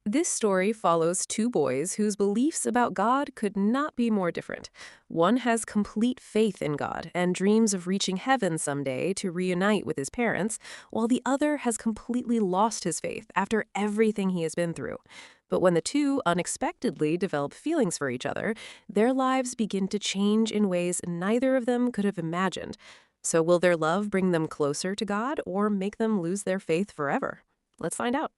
This story follows two boys whose beliefs about God could not be more different. One has complete faith in God and dreams of reaching heaven someday to reunite with his parents, while the other has completely lost his faith after everything he has been through. But when the two unexpectedly develop feelings for each other, their lives begin to change in ways neither of them could have imagined. So, will their love bring them closer to God or make them lose their faith forever? Let's find out.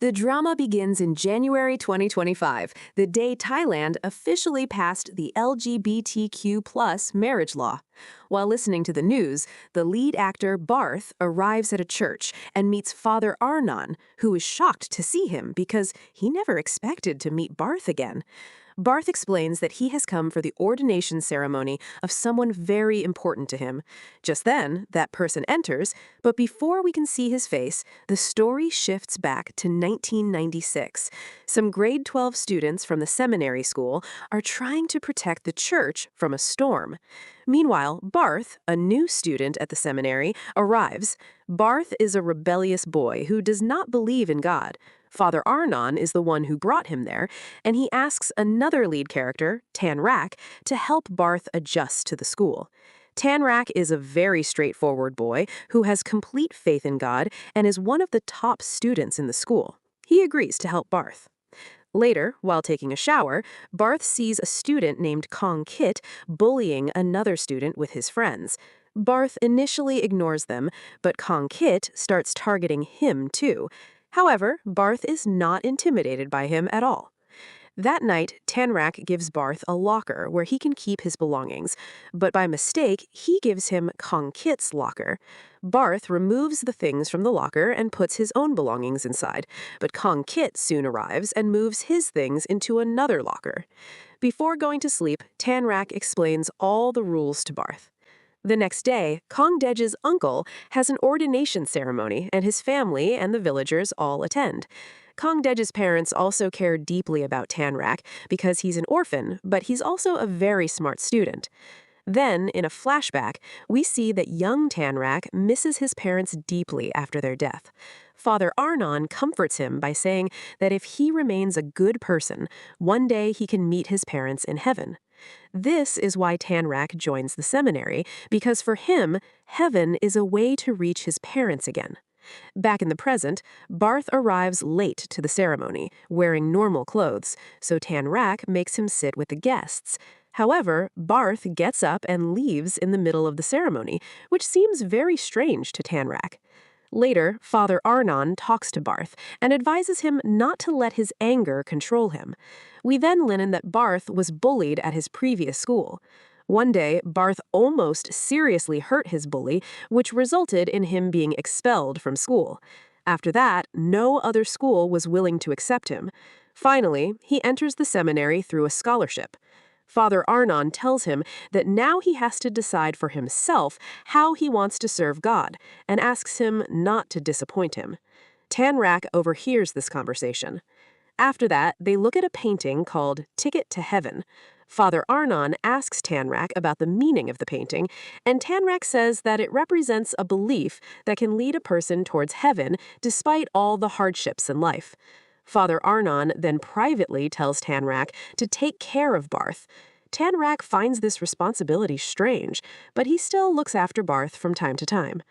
The drama begins in January 2025, the day Thailand officially passed the LGBTQ+ marriage law. While listening to the news, the lead actor Barth arrives at a church and meets Father Arnon, who is shocked to see him because he never expected to meet Barth again. Barth explains that he has come for the ordination ceremony of someone very important to him. Just then, that person enters, but before we can see his face, the story shifts back to 1996. Some grade 12 students from the seminary school are trying to protect the church from a storm. Meanwhile, Barth, a new student at the seminary, arrives. Barth is a rebellious boy who does not believe in God. Father Arnon is the one who brought him there, and he asks another lead character, Tan Rak, to help Barth adjust to the school. Tan Rak is a very straightforward boy who has complete faith in God and is one of the top students in the school. He agrees to help Barth. Later, while taking a shower, Barth sees a student named Kong Kit bullying another student with his friends. Barth initially ignores them, but Kong Kit starts targeting him too. However, Barth is not intimidated by him at all. That night, Tanrak gives Barth a locker where he can keep his belongings, but by mistake, he gives him Kong Kit's locker. Barth removes the things from the locker and puts his own belongings inside, but Kong Kit soon arrives and moves his things into another locker. Before going to sleep, Tanrak explains all the rules to Barth. The next day, Kong Dej's uncle has an ordination ceremony, and his family and the villagers all attend. Kong Dej's parents also care deeply about Tanrak because he's an orphan, but he's also a very smart student. Then, in a flashback, we see that young Tanrak misses his parents deeply after their death. Father Arnon comforts him by saying that if he remains a good person, one day he can meet his parents in heaven. This is why Tanrak joins the seminary, because for him, heaven is a way to reach his parents again. Back in the present, Barth arrives late to the ceremony, wearing normal clothes, so Tanrak makes him sit with the guests. However, Barth gets up and leaves in the middle of the ceremony, which seems very strange to Tanrak. Later, Father Arnon talks to Barth and advises him not to let his anger control him. We then learn that Barth was bullied at his previous school. One day, Barth almost seriously hurt his bully, which resulted in him being expelled from school. After that, no other school was willing to accept him. Finally, he enters the seminary through a scholarship. Father Arnon tells him that now he has to decide for himself how he wants to serve God, and asks him not to disappoint him. Tanrak overhears this conversation. After that, they look at a painting called Ticket to Heaven. Father Arnon asks Tanrak about the meaning of the painting, and Tanrak says that it represents a belief that can lead a person towards heaven despite all the hardships in life. Father Arnon then privately tells Tanrak to take care of Barth. Tanrak finds this responsibility strange, but he still looks after Barth from time to time.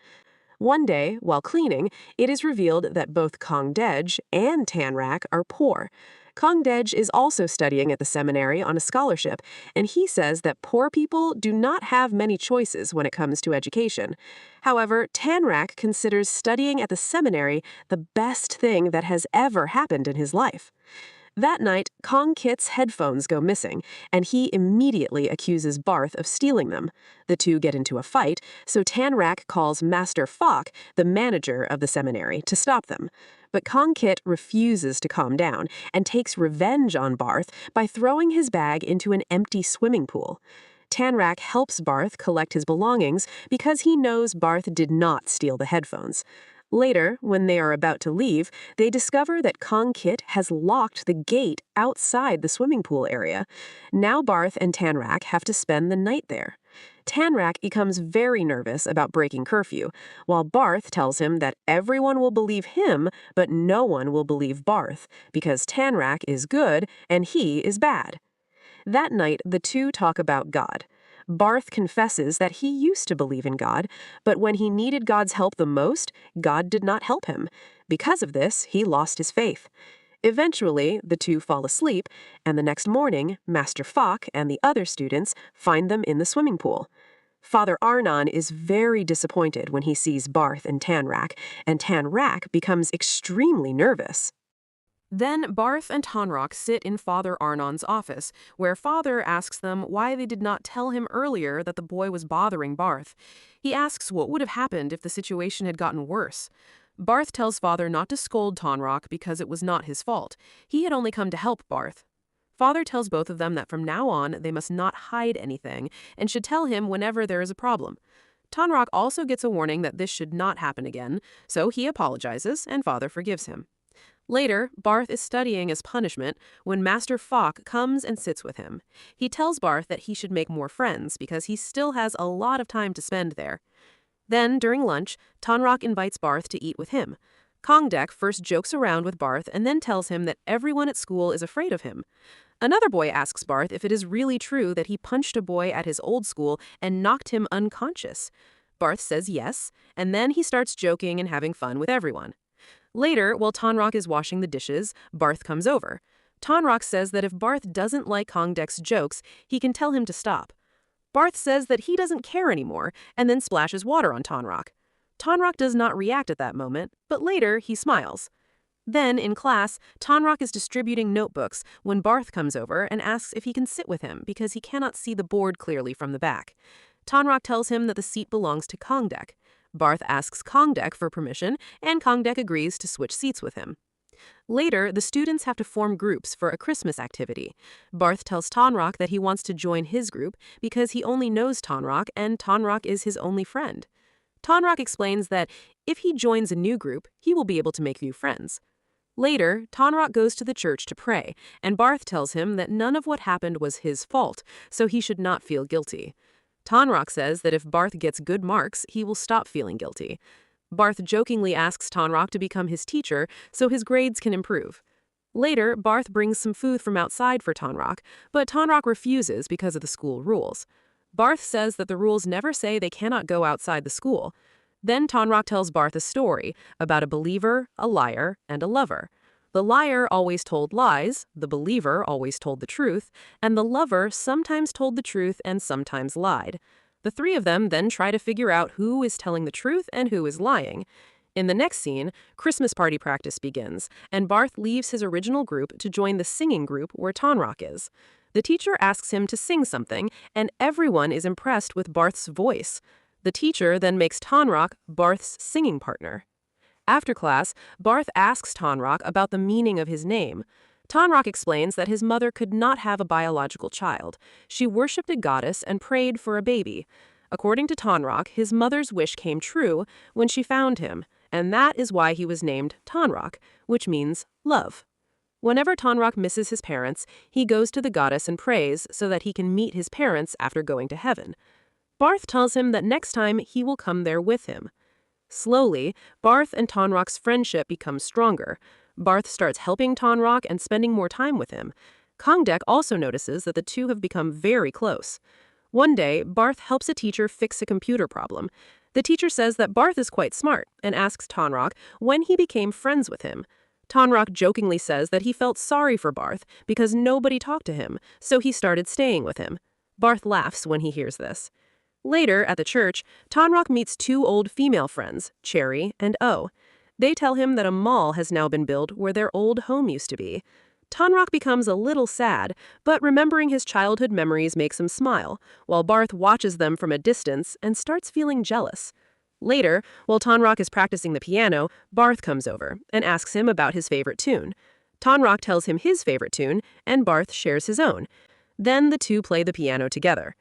One day, while cleaning, it is revealed that both Kong Dej and Tanrak are poor. Kong Dej is also studying at the seminary on a scholarship, and he says that poor people do not have many choices when it comes to education. However, Tanrak considers studying at the seminary the best thing that has ever happened in his life. That night, Kong Kit's headphones go missing, and he immediately accuses Barth of stealing them. The two get into a fight, so Tanrak calls Master Falk, the manager of the seminary, to stop them. But Kong Kit refuses to calm down and takes revenge on Barth by throwing his bag into an empty swimming pool. Tanrak helps Barth collect his belongings because he knows Barth did not steal the headphones. Later, when they are about to leave, they discover that Kong Kit has locked the gate outside the swimming pool area. Now Barth and Tanrak have to spend the night there. Tanrak becomes very nervous about breaking curfew, while Barth tells him that everyone will believe him, but no one will believe Barth, because Tanrak is good and he is bad. That night, the two talk about God. Barth confesses that he used to believe in God, but when he needed God's help the most, God did not help him. Because of this, he lost his faith. Eventually, the two fall asleep, and the next morning, Master Falk and the other students find them in the swimming pool. Father Arnon is very disappointed when he sees Barth and Tanrak becomes extremely nervous. Then Barth and Tanrak sit in Father Arnon's office, where Father asks them why they did not tell him earlier that the boy was bothering Barth. He asks what would have happened if the situation had gotten worse. Barth tells Father not to scold Tanrak because it was not his fault. He had only come to help Barth. Father tells both of them that from now on they must not hide anything and should tell him whenever there is a problem. Tanrak also gets a warning that this should not happen again, so he apologizes and Father forgives him. Later, Barth is studying as punishment when Master Falk comes and sits with him. He tells Barth that he should make more friends because he still has a lot of time to spend there. Then, during lunch, Tanrak invites Barth to eat with him. Kongdek first jokes around with Barth and then tells him that everyone at school is afraid of him. Another boy asks Barth if it is really true that he punched a boy at his old school and knocked him unconscious. Barth says yes, and then he starts joking and having fun with everyone. Later, while Tanrak is washing the dishes, Barth comes over. Tanrak says that if Barth doesn't like Kongdek's jokes, he can tell him to stop. Barth says that he doesn't care anymore and then splashes water on Tanrak. Tanrak does not react at that moment, but later he smiles. Then, in class, Tanrak is distributing notebooks when Barth comes over and asks if he can sit with him because he cannot see the board clearly from the back. Tanrak tells him that the seat belongs to Kongdek. Barth asks Kongdek for permission, and Kongdek agrees to switch seats with him. Later, the students have to form groups for a Christmas activity. Barth tells Tanrak that he wants to join his group because he only knows Tanrak and Tanrak is his only friend. Tanrak explains that if he joins a new group, he will be able to make new friends. Later, Tanrak goes to the church to pray, and Barth tells him that none of what happened was his fault, so he should not feel guilty. Tanrak says that if Barth gets good marks, he will stop feeling guilty. Barth jokingly asks Tanrak to become his teacher so his grades can improve. Later, Barth brings some food from outside for Tanrak, but Tanrak refuses because of the school rules. Barth says that the rules never say they cannot go outside the school. Then Tanrak tells Barth a story about a believer, a liar, and a lover. The liar always told lies, the believer always told the truth, and the lover sometimes told the truth and sometimes lied. The three of them then try to figure out who is telling the truth and who is lying. In the next scene, Christmas party practice begins, and Barth leaves his original group to join the singing group where Tanrak is. The teacher asks him to sing something, and everyone is impressed with Barth's voice. The teacher then makes Tanrak Barth's singing partner. After class, Barth asks Tanrak about the meaning of his name. Tanrak explains that his mother could not have a biological child. She worshipped a goddess and prayed for a baby. According to Tanrak, his mother's wish came true when she found him, and that is why he was named Tanrak, which means love. Whenever Tanrak misses his parents, he goes to the goddess and prays so that he can meet his parents after going to heaven. Barth tells him that next time he will come there with him. Slowly, Barth and Tanrak's friendship becomes stronger. Barth starts helping Tanrak and spending more time with him. Kongdek also notices that the two have become very close. One day, Barth helps a teacher fix a computer problem. The teacher says that Barth is quite smart and asks Tanrak when he became friends with him. Tanrak jokingly says that he felt sorry for Barth because nobody talked to him, so he started staying with him. Barth laughs when he hears this. Later, at the church, Tanrak meets two old female friends, Cherry and O. They tell him that a mall has now been built where their old home used to be. Tanrak becomes a little sad, but remembering his childhood memories makes him smile, while Barth watches them from a distance and starts feeling jealous. Later, while Tanrak is practicing the piano, Barth comes over and asks him about his favorite tune. Tanrak tells him his favorite tune, and Barth shares his own. Then the two play the piano together.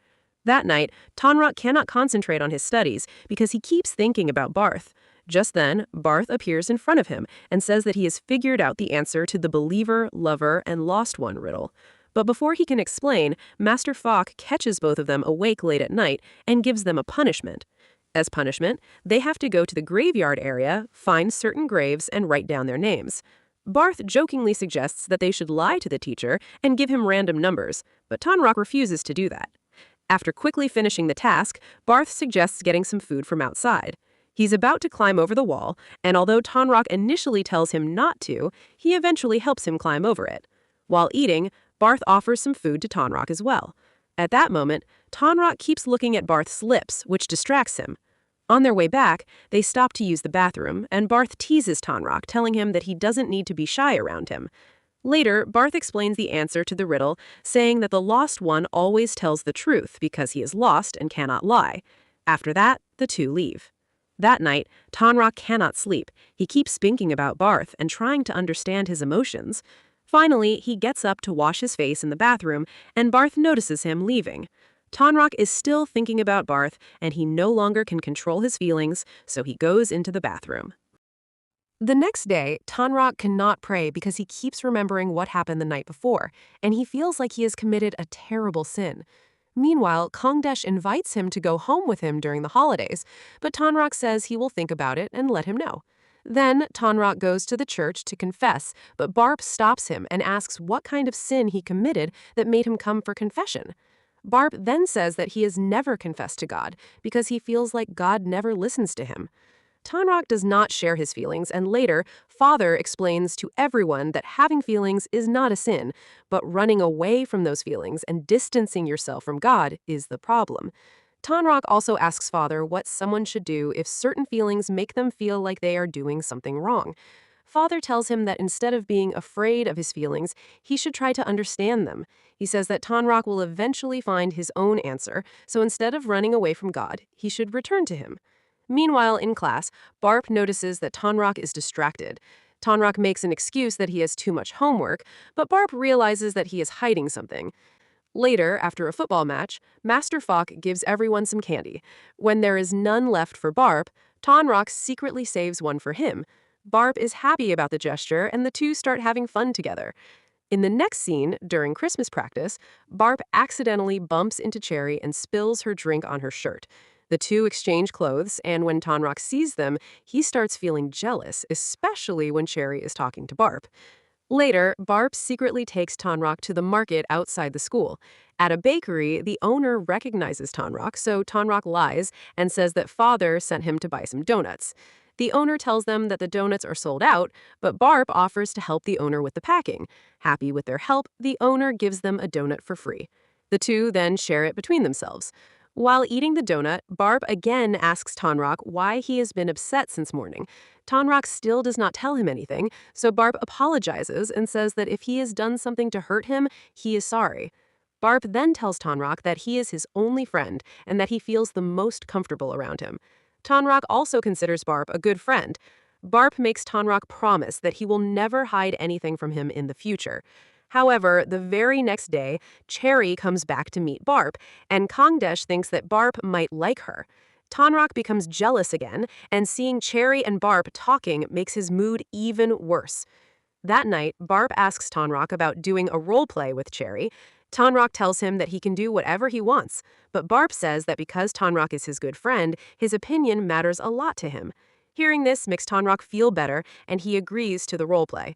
That night, Tanrak cannot concentrate on his studies because he keeps thinking about Barth. Just then, Barth appears in front of him and says that he has figured out the answer to the believer, lover, and lost one riddle. But before he can explain, Master Falk catches both of them awake late at night and gives them a punishment. As punishment, they have to go to the graveyard area, find certain graves, and write down their names. Barth jokingly suggests that they should lie to the teacher and give him random numbers, but Tonrock refuses to do that. After quickly finishing the task, Barth suggests getting some food from outside. He's about to climb over the wall, and although Tonrock initially tells him not to, he eventually helps him climb over it. While eating, Barth offers some food to Tonrock as well. At that moment, Tonrock keeps looking at Barth's lips, which distracts him. On their way back, they stop to use the bathroom, and Barth teases Tonrock, telling him that he doesn't need to be shy around him. Later, Barth explains the answer to the riddle, saying that the lost one always tells the truth because he is lost and cannot lie. After that, the two leave. That night, Tonrock cannot sleep. He keeps thinking about Barth and trying to understand his emotions. Finally, he gets up to wash his face in the bathroom, and Barth notices him leaving. Tonrock is still thinking about Barth, and he no longer can control his feelings, so he goes into the bathroom. The next day, Tonrock cannot pray because he keeps remembering what happened the night before, and he feels like he has committed a terrible sin. Meanwhile, Kongdesh invites him to go home with him during the holidays, but Tonrock says he will think about it and let him know. Then, Tonrock goes to the church to confess, but Barp stops him and asks what kind of sin he committed that made him come for confession. Barp then says that he has never confessed to God because he feels like God never listens to him. Tonrock does not share his feelings, and later, Father explains to everyone that having feelings is not a sin, but running away from those feelings and distancing yourself from God is the problem. Tonrock also asks Father what someone should do if certain feelings make them feel like they are doing something wrong. Father tells him that instead of being afraid of his feelings, he should try to understand them. He says that Tonrock will eventually find his own answer, so instead of running away from God, he should return to him. Meanwhile, in class, Barp notices that Tonrock is distracted. Tonrock makes an excuse that he has too much homework, but Barp realizes that he is hiding something. Later, after a football match, Master Falk gives everyone some candy. When there is none left for Barp, Tonrock secretly saves one for him. Barp is happy about the gesture, and the two start having fun together. In the next scene, during Christmas practice, Barp accidentally bumps into Cherry and spills her drink on her shirt. The two exchange clothes, and when Tonrock sees them, he starts feeling jealous, especially when Cherry is talking to Barp. Later, Barp secretly takes Tonrock to the market outside the school. At a bakery, the owner recognizes Tonrock, so Tonrock lies and says that Father sent him to buy some donuts. The owner tells them that the donuts are sold out, but Barp offers to help the owner with the packing. Happy with their help, the owner gives them a donut for free. The two then share it between themselves. While eating the donut, Barp again asks Tonrock why he has been upset since morning. Tonrock still does not tell him anything, so Barp apologizes and says that if he has done something to hurt him, he is sorry. Barp then tells Tonrock that he is his only friend and that he feels the most comfortable around him. Tonrock also considers Barp a good friend. Barp makes Tonrock promise that he will never hide anything from him in the future. However, the very next day, Cherry comes back to meet Barp, and Kongdesh thinks that Barp might like her. Tonrock becomes jealous again, and seeing Cherry and Barp talking makes his mood even worse. That night, Barp asks Tonrock about doing a role play with Cherry. Tonrock tells him that he can do whatever he wants, but Barp says that because Tonrock is his good friend, his opinion matters a lot to him. Hearing this makes Tonrock feel better, and he agrees to the role play.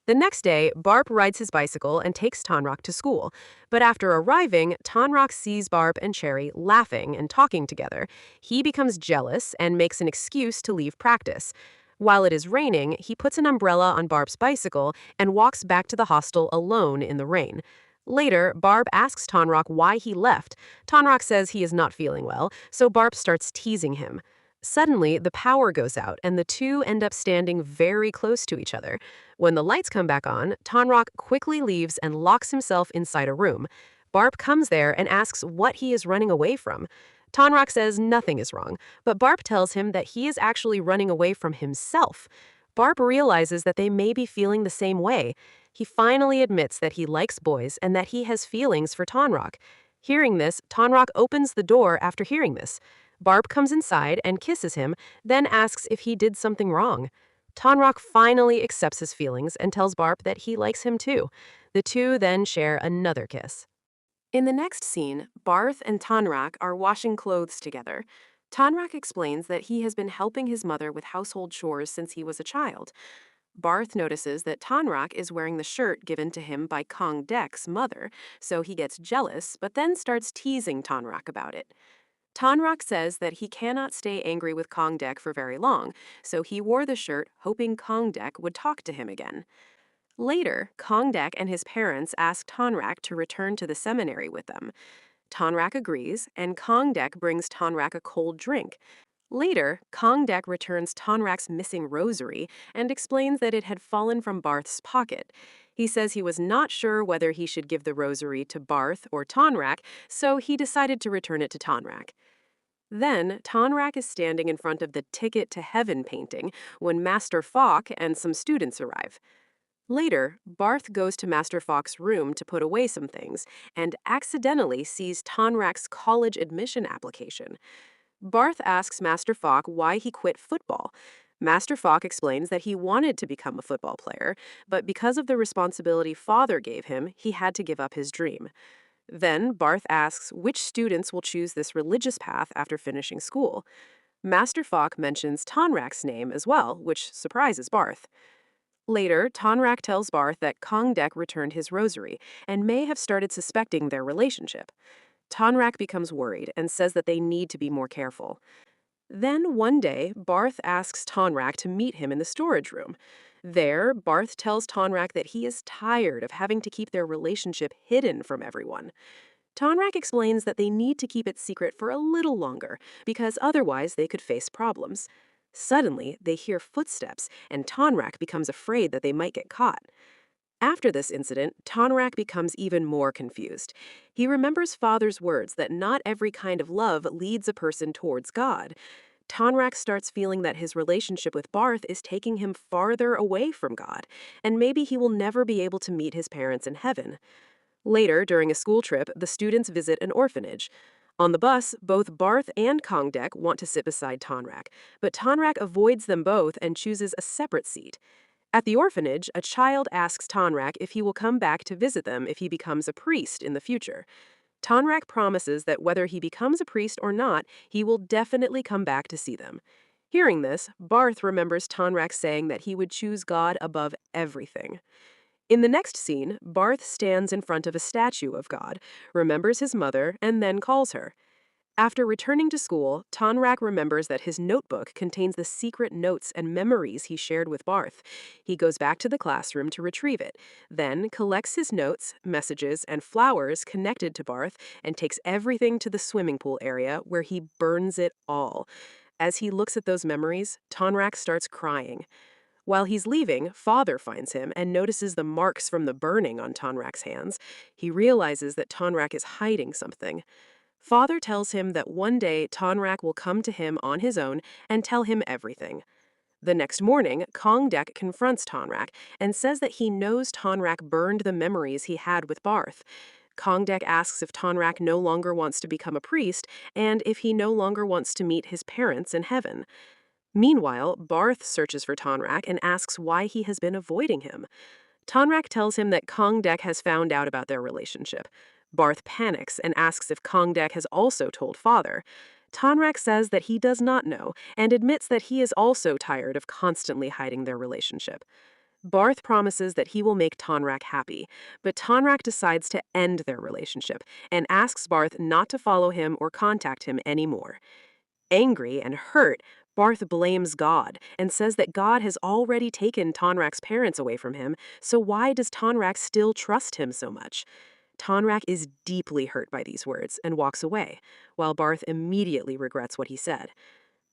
The next day, Barp rides his bicycle and takes Tonrock to school. But after arriving, Tonrock sees Barp and Cherry laughing and talking together. He becomes jealous and makes an excuse to leave practice. While it is raining, he puts an umbrella on Barp's bicycle and walks back to the hostel alone in the rain. Later, Barp asks Tonrock why he left. Tonrock says he is not feeling well, so Barp starts teasing him. Suddenly, the power goes out, and the two end up standing very close to each other. When the lights come back on, Tonrock quickly leaves and locks himself inside a room. Barp comes there and asks what he is running away from. Tonrock says nothing is wrong, but Barp tells him that he is actually running away from himself. Barp realizes that they may be feeling the same way. He finally admits that he likes boys and that he has feelings for Tonrock. Hearing this, Tonrock opens the door after hearing this. Barp comes inside and kisses him, then asks if he did something wrong. Tonrak finally accepts his feelings and tells Barth that he likes him too. The two then share another kiss. In the next scene, Barth and Tonrak are washing clothes together. Tonrak explains that he has been helping his mother with household chores since he was a child. Barth notices that Tonrak is wearing the shirt given to him by Kong Dek's mother, so he gets jealous, but then starts teasing Tonrak about it. Tonrak says that he cannot stay angry with Kong Dek for very long, so he wore the shirt hoping Kong Dek would talk to him again. Later, Kong Dek and his parents ask Tonrak to return to the seminary with them. Tonrak agrees, and Kong Dek brings Tonrak a cold drink. Later, Kong Dek returns Tonrak's missing rosary and explains that it had fallen from Barth's pocket. He says he was not sure whether he should give the rosary to Barth or Tonrak, so he decided to return it to Tonrak. Then, Tonrak is standing in front of the Ticket to Heaven painting when Master Falk and some students arrive. Later, Barth goes to Master Falk's room to put away some things and accidentally sees Tonrak's college admission application. Barth asks Master Falk why he quit football. Master Falk explains that he wanted to become a football player, but because of the responsibility Father gave him, he had to give up his dream. Then Barth asks which students will choose this religious path after finishing school. Master Falk mentions Tonrak's name as well, which surprises Barth. Later, Tonrak tells Barth that Kong Dek returned his rosary and may have started suspecting their relationship. Tonrak becomes worried and says that they need to be more careful. Then one day, Barth asks Tonrak to meet him in the storage room. There, Barth tells Tonrak that he is tired of having to keep their relationship hidden from everyone. Tonrak explains that they need to keep it secret for a little longer because otherwise they could face problems. Suddenly, they hear footsteps, and Tonrak becomes afraid that they might get caught. After this incident, Tonrak becomes even more confused. He remembers Father's words that not every kind of love leads a person towards God. Tonrak starts feeling that his relationship with Barth is taking him farther away from God, and maybe he will never be able to meet his parents in heaven. Later, during a school trip, the students visit an orphanage. On the bus, both Barth and Kong Dek want to sit beside Tonrak, but Tonrak avoids them both and chooses a separate seat. At the orphanage, a child asks Tonrak if he will come back to visit them if he becomes a priest in the future. Tonrak promises that whether he becomes a priest or not, he will definitely come back to see them. Hearing this, Barth remembers Tonrak saying that he would choose God above everything. In the next scene, Barth stands in front of a statue of God, remembers his mother, and then calls her. After returning to school, Tonrak remembers that his notebook contains the secret notes and memories he shared with Barth. He goes back to the classroom to retrieve it, then collects his notes, messages, and flowers connected to Barth and takes everything to the swimming pool area where he burns it all. As he looks at those memories, Tonrak starts crying. While he's leaving, Father finds him and notices the marks from the burning on Tonrak's hands. He realizes that Tonrak is hiding something. Father tells him that one day Tonrak will come to him on his own and tell him everything. The next morning, Kong Dek confronts Tonrak and says that he knows Tonrak burned the memories he had with Barth. Kong Dek asks if Tonrak no longer wants to become a priest and if he no longer wants to meet his parents in heaven. Meanwhile, Barth searches for Tonrak and asks why he has been avoiding him. Tonrak tells him that Kong Dek has found out about their relationship. Barth panics and asks if Kong Dek has also told Father. Tonrak says that he does not know and admits that he is also tired of constantly hiding their relationship. Barth promises that he will make Tonrak happy, but Tonrak decides to end their relationship and asks Barth not to follow him or contact him anymore. Angry and hurt, Barth blames God and says that God has already taken Tonrak's parents away from him, so why does Tonrak still trust him so much? Tonrak is deeply hurt by these words and walks away, while Barth immediately regrets what he said.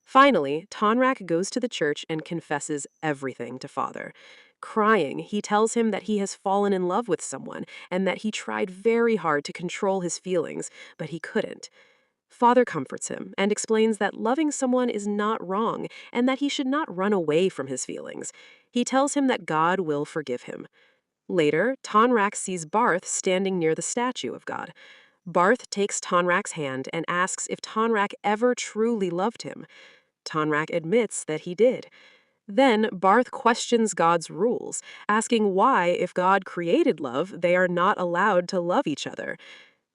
Finally, Tonrak goes to the church and confesses everything to Father. Crying, he tells him that he has fallen in love with someone and that he tried very hard to control his feelings, but he couldn't. Father comforts him and explains that loving someone is not wrong and that he should not run away from his feelings. He tells him that God will forgive him. Later, Tonrak sees Barth standing near the statue of God. Barth takes Tonrak's hand and asks if Tonrak ever truly loved him. Tonrak admits that he did. Then Barth questions God's rules, asking why, if God created love, they are not allowed to love each other.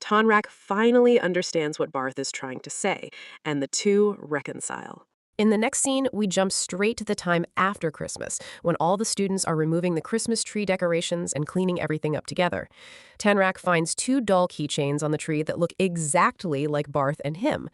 Tonrak finally understands what Barth is trying to say, and the two reconcile. In the next scene, we jump straight to the time after Christmas, when all the students are removing the Christmas tree decorations and cleaning everything up together. Tenrak finds two doll keychains on the tree that look exactly like Barth and him.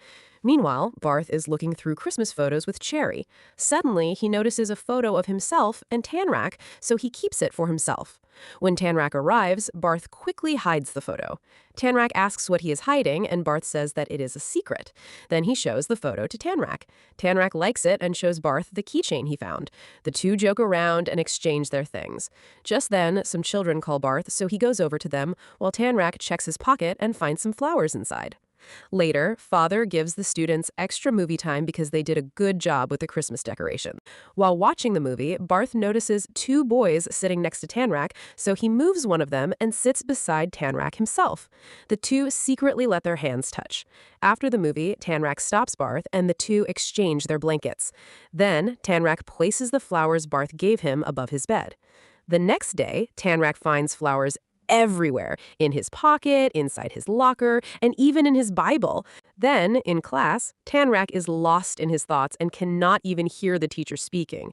Meanwhile, Barth is looking through Christmas photos with Cherry. Suddenly, he notices a photo of himself and Tanrak, so he keeps it for himself. When Tanrak arrives, Barth quickly hides the photo. Tanrak asks what he is hiding, and Barth says that it is a secret. Then he shows the photo to Tanrak. Tanrak likes it and shows Barth the keychain he found. The two joke around and exchange their things. Just then, some children call Barth, so he goes over to them, while Tanrak checks his pocket and finds some flowers inside. Later, Father gives the students extra movie time because they did a good job with the Christmas decoration. While watching the movie, Barth notices two boys sitting next to Tanrak, so he moves one of them and sits beside Tanrak himself. The two secretly let their hands touch. After the movie, Tanrak stops Barth and the two exchange their blankets. Then, Tanrak places the flowers Barth gave him above his bed. The next day, Tanrak finds flowers everywhere, in his pocket, inside his locker, and even in his Bible. Then, in class, Tanrak is lost in his thoughts and cannot even hear the teacher speaking.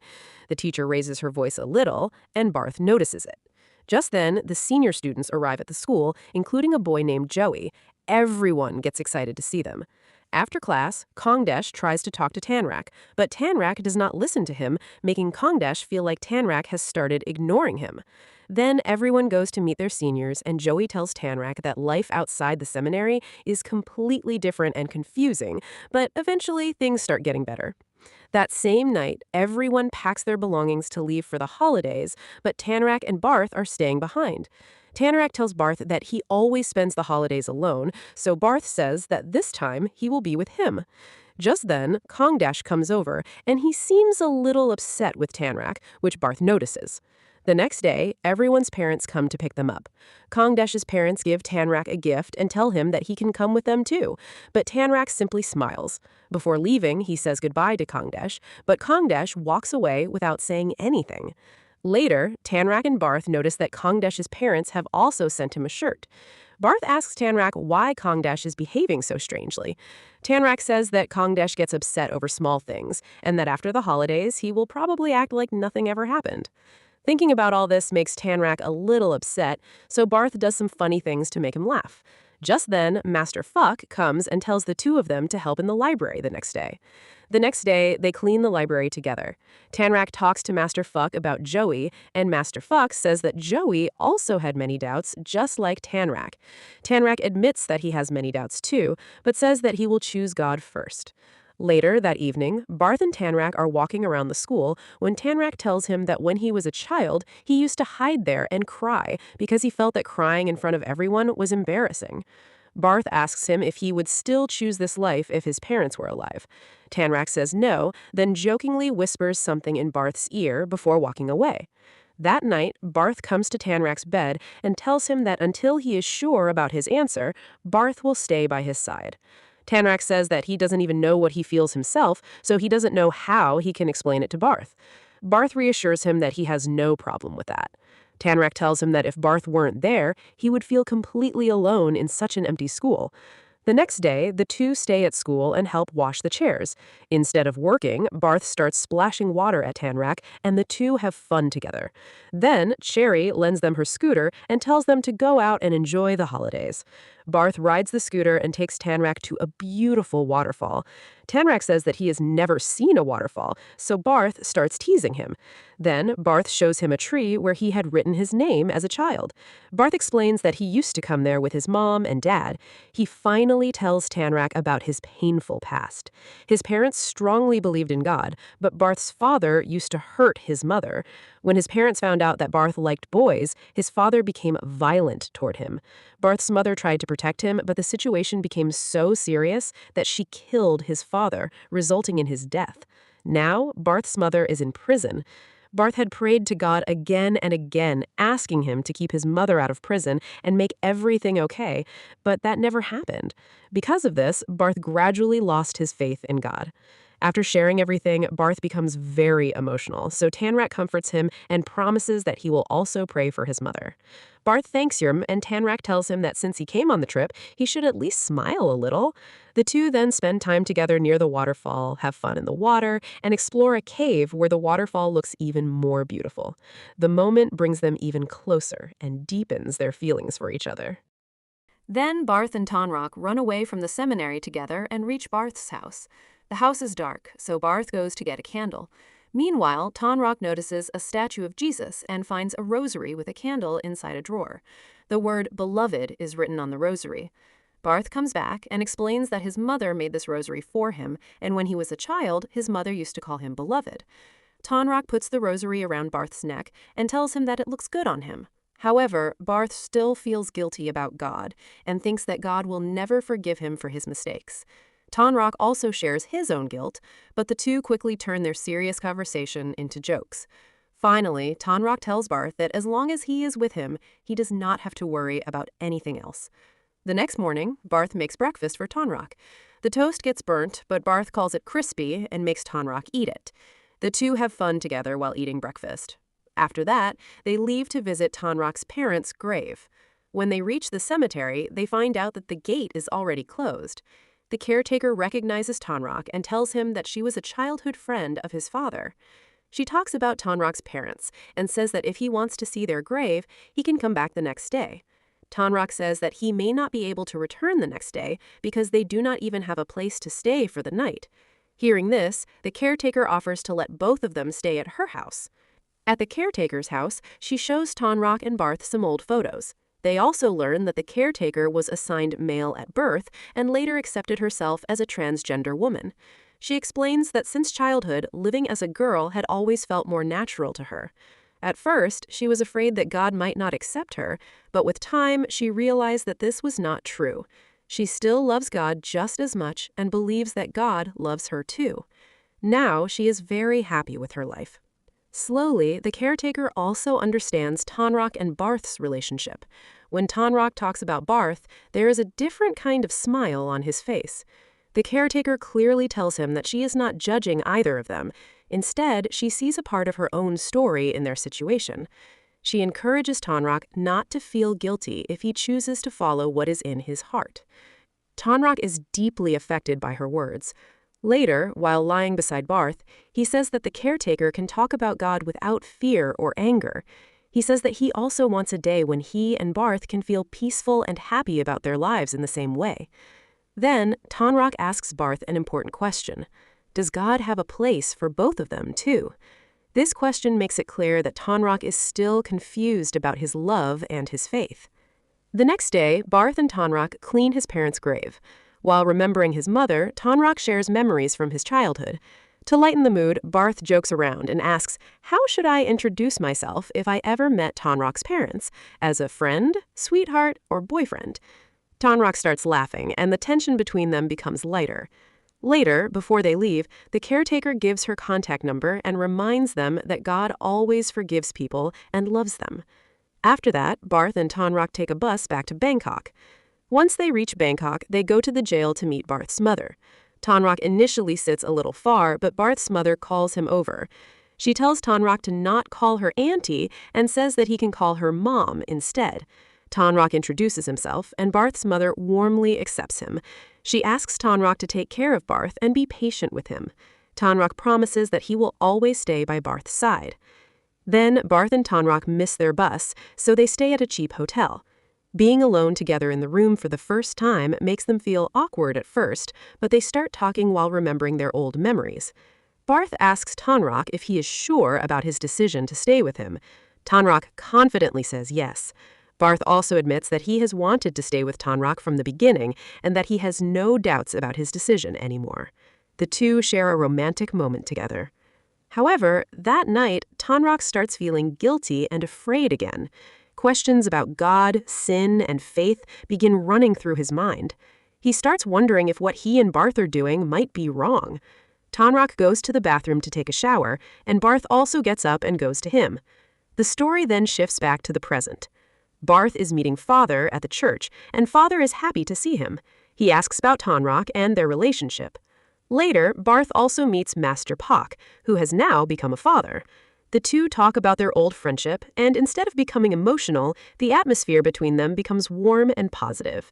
The teacher raises her voice a little, and Barth notices it. Just then, the senior students arrive at the school, including a boy named Joey. Everyone gets excited to see them. After class, Kongdesh tries to talk to Tanrak, but Tanrak does not listen to him, making Kongdesh feel like Tanrak has started ignoring him. Then everyone goes to meet their seniors, and Joey tells Tanrak that life outside the seminary is completely different and confusing, but eventually things start getting better. That same night, everyone packs their belongings to leave for the holidays, but Tanrak and Barth are staying behind. Tanrak tells Barth that he always spends the holidays alone, so Barth says that this time he will be with him. Just then, Kongdash comes over, and he seems a little upset with Tanrak, which Barth notices. The next day, everyone's parents come to pick them up. Kongdash's parents give Tanrak a gift and tell him that he can come with them too, but Tanrak simply smiles. Before leaving, he says goodbye to Kongdash, but Kongdash walks away without saying anything. Later, Tanrak and Barth notice that Kongdash's parents have also sent him a shirt. Barth asks Tanrak why Kongdash is behaving so strangely. Tanrak says that Kongdash gets upset over small things, and that after the holidays, he will probably act like nothing ever happened. Thinking about all this makes Tanrak a little upset, so Barth does some funny things to make him laugh. Just then, Master Fuck comes and tells the two of them to help in the library the next day. The next day, they clean the library together. Tanrak talks to Master Fuck about Joey, and Master Fuck says that Joey also had many doubts, just like Tanrak. Tanrak admits that he has many doubts too, but says that he will choose God first. Later that evening, Barth and Tanrak are walking around the school when Tanrak tells him that when he was a child, he used to hide there and cry because he felt that crying in front of everyone was embarrassing. Barth asks him if he would still choose this life if his parents were alive. Tanrak says no, then jokingly whispers something in Barth's ear before walking away. That night, Barth comes to Tanrak's bed and tells him that until he is sure about his answer, Barth will stay by his side. Tanrak says that he doesn't even know what he feels himself, so he doesn't know how he can explain it to Barth. Barth reassures him that he has no problem with that. Tanrak tells him that if Barth weren't there, he would feel completely alone in such an empty school. The next day, the two stay at school and help wash the chairs. Instead of working, Barth starts splashing water at Tanrak, and the two have fun together. Then, Cherry lends them her scooter and tells them to go out and enjoy the holidays. Barth rides the scooter and takes Tanrak to a beautiful waterfall. Tanrak says that he has never seen a waterfall, so Barth starts teasing him. Then, Barth shows him a tree where he had written his name as a child. Barth explains that he used to come there with his mom and dad. He finally tells Tanrak about his painful past. His parents strongly believed in God, but Barth's father used to hurt his mother. When his parents found out that Barth liked boys, his father became violent toward him. Barth's mother tried to protect him, but the situation became so serious that she killed his father, resulting in his death. Now, Barth's mother is in prison. Barth had prayed to God again and again, asking him to keep his mother out of prison and make everything okay, but that never happened. Because of this, Barth gradually lost his faith in God. After sharing everything, Barth becomes very emotional, so Tanrak comforts him and promises that he will also pray for his mother. Barth thanks Yurm, and Tanrak tells him that since he came on the trip, he should at least smile a little. The two then spend time together near the waterfall, have fun in the water, and explore a cave where the waterfall looks even more beautiful. The moment brings them even closer and deepens their feelings for each other. Then Barth and Tonrock run away from the seminary together and reach Barth's house. The house is dark, so Barth goes to get a candle. Meanwhile, Tonrock notices a statue of Jesus and finds a rosary with a candle inside a drawer. The word beloved is written on the rosary. Barth comes back and explains that his mother made this rosary for him, and when he was a child, his mother used to call him beloved. Tonrock puts the rosary around Barth's neck and tells him that it looks good on him. However, Barth still feels guilty about God and thinks that God will never forgive him for his mistakes. Tonrock also shares his own guilt, but the two quickly turn their serious conversation into jokes. Finally, Tonrock tells Barth that as long as he is with him, he does not have to worry about anything else. The next morning, Barth makes breakfast for Tonrock. The toast gets burnt, but Barth calls it crispy and makes Tonrock eat it. The two have fun together while eating breakfast. After that, they leave to visit Tonrock's parents' grave. When they reach the cemetery, they find out that the gate is already closed. The caretaker recognizes Tonrock and tells him that she was a childhood friend of his father. She talks about Tonrock's parents and says that if he wants to see their grave, he can come back the next day. Tonrock says that he may not be able to return the next day because they do not even have a place to stay for the night. Hearing this, the caretaker offers to let both of them stay at her house. At the caretaker's house, she shows Tonrock and Barth some old photos. They also learn that the caretaker was assigned male at birth and later accepted herself as a transgender woman. She explains that since childhood, living as a girl had always felt more natural to her. At first, she was afraid that God might not accept her, but with time, she realized that this was not true. She still loves God just as much and believes that God loves her too. Now, she is very happy with her life. Slowly, the caretaker also understands Tonrock and Barth's relationship. When Tonrock talks about Barth, there is a different kind of smile on his face. The caretaker clearly tells him that she is not judging either of them. Instead, she sees a part of her own story in their situation. She encourages Tonrock not to feel guilty if he chooses to follow what is in his heart. Tonrock is deeply affected by her words. Later, while lying beside Barth, he says that the caretaker can talk about God without fear or anger. He says that he also wants a day when he and Barth can feel peaceful and happy about their lives in the same way. Then, Tonrock asks Barth an important question. Does God have a place for both of them, too? This question makes it clear that Tonrock is still confused about his love and his faith. The next day, Barth and Tonrock clean his parents' grave. While remembering his mother, Tonrock shares memories from his childhood. To lighten the mood, Barth jokes around and asks, how should I introduce myself if I ever met Tonrock's parents? As a friend, sweetheart, or boyfriend? Tonrock starts laughing, and the tension between them becomes lighter. Later, before they leave, the caretaker gives her contact number and reminds them that God always forgives people and loves them. After that, Barth and Tonrock take a bus back to Bangkok. Once they reach Bangkok, they go to the jail to meet Barth's mother. Tonrock initially sits a little far, but Barth's mother calls him over. She tells Tonrock to not call her auntie and says that he can call her mom instead. Tonrock introduces himself, and Barth's mother warmly accepts him. She asks Tonrock to take care of Barth and be patient with him. Tonrock promises that he will always stay by Barth's side. Then Barth and Tonrock miss their bus, so they stay at a cheap hotel. Being alone together in the room for the first time makes them feel awkward at first, but they start talking while remembering their old memories. Barth asks Tonrock if he is sure about his decision to stay with him. Tonrock confidently says yes. Barth also admits that he has wanted to stay with Tonrock from the beginning and that he has no doubts about his decision anymore. The two share a romantic moment together. However, that night, Tonrock starts feeling guilty and afraid again. Questions about God, sin, and faith begin running through his mind. He starts wondering if what he and Barth are doing might be wrong. Tonrock goes to the bathroom to take a shower, and Barth also gets up and goes to him. The story then shifts back to the present. Barth is meeting Father at the church, and Father is happy to see him. He asks about Tonrock and their relationship. Later, Barth also meets Master Pak, who has now become a father. The two talk about their old friendship, and instead of becoming emotional, the atmosphere between them becomes warm and positive.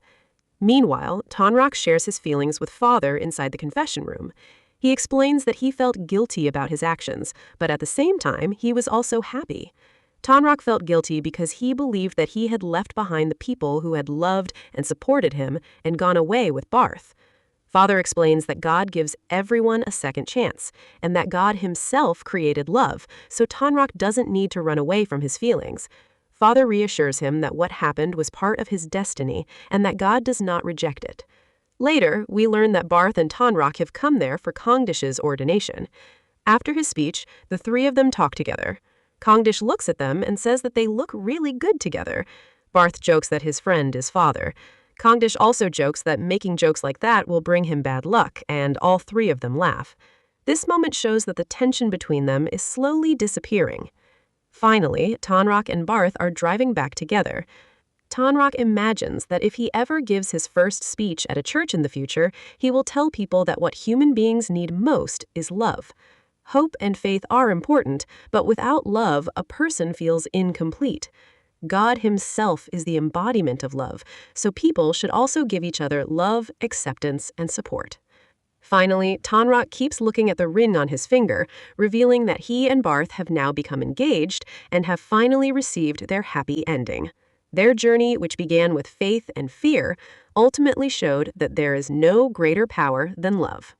Meanwhile, Tonrak shares his feelings with Father inside the confession room. He explains that he felt guilty about his actions, but at the same time, he was also happy. Tonrak felt guilty because he believed that he had left behind the people who had loved and supported him and gone away with Barth. Father explains that God gives everyone a second chance, and that God himself created love, so Tonrak doesn't need to run away from his feelings. Father reassures him that what happened was part of his destiny, and that God does not reject it. Later, we learn that Barth and Tonrak have come there for Kongdish's ordination. After his speech, the three of them talk together. Kongdish looks at them and says that they look really good together. Barth jokes that his friend is Father. Kongdish also jokes that making jokes like that will bring him bad luck, and all three of them laugh. This moment shows that the tension between them is slowly disappearing. Finally, Tonrak and Barth are driving back together. Tonrak imagines that if he ever gives his first speech at a church in the future, he will tell people that what human beings need most is love. Hope and faith are important, but without love, a person feels incomplete. God himself is the embodiment of love, so people should also give each other love, acceptance, and support. Finally, Tonrak keeps looking at the ring on his finger, revealing that he and Barth have now become engaged and have finally received their happy ending. Their journey, which began with faith and fear, ultimately showed that there is no greater power than love.